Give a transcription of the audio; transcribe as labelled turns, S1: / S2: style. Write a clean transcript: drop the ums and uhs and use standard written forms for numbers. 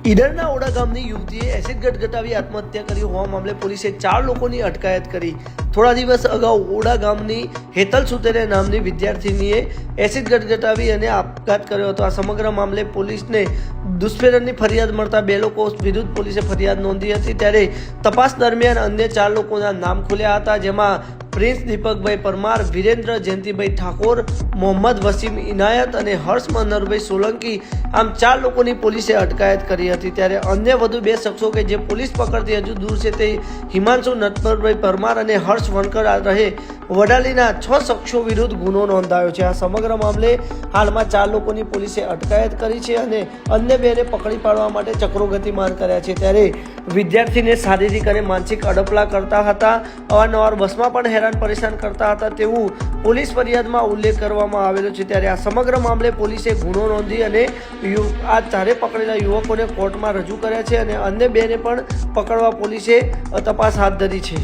S1: ઈડરના ઓડા ગામની યુવતીએ એસિડ ગટગટાવી આત્મહત્યા કરી હોવા મામલે પોલીસે 4 લોકોની અટકાયત કરી। થોડા દિવસ અગાઉ ઓડા ગામની હેતલ સુતેરે નામની વિદ્યાર્થીનીએ એસિડ ગટગટાવી અને આપઘાત કર્યો હતો। આ સમગ્ર મામલે પોલીસને દુષ્પ્રેરણની ફરિયાદ મળતા 2 લોકો વિરુદ્ધ પોલીસે ફરિયાદ નોંધી હતી। ત્યારે તપાસ દરમિયાન અન્ય 4 લોકોના નામ ખુલ્યા હતા, જેમાં પ્રિન્સ દીપકભાઈ પરમાર, વીરેન્દ્ર જયંતિભાઈ ઠાકોર, મોહમ્મદ વસીમ ઇનાયત અને હર્ષ મનહરભાઈ સોલંકી, આમ 4 લોકોની પોલીસે અટકાયત કરી હતી। ત્યારે અન્ય વધુ 2 શખ્સો કે જે પોલીસ પકડથી હજુ દૂર છે તે હિમાંશુ નટવરભાઈ પરમાર અને હર્ષ વણકર રહે વડાલીના 6 શખ્સો વિરુદ્ધ ગુનો નોંધાયો છે। આ સમગ્ર મામલે હાલમાં 4 લોકોની પોલીસે અટકાયત કરી છે અને અન્ય 2ને પકડી પાડવા માટે ચક્રો ગતિમાન કર્યા છે। ત્યારે વિદ્યાર્થીને શારીરિક અને માનસિક અડપલા કરતા હતા, અવારનવાર બસમાં પણ હેરાન પરેશાન કરતા હતા તેવું પોલીસ ફરિયાદમાં ઉલ્લેખ કરવામાં આવેલો છે। ત્યારે આ સમગ્ર મામલે પોલીસે ગુનો નોંધી અને આ 4 પકડેલા યુવકોને કોર્ટમાં રજૂ કર્યા છે અને અન્ય 2ને પણ પકડવા પોલીસે તપાસ હાથ ધરી છે।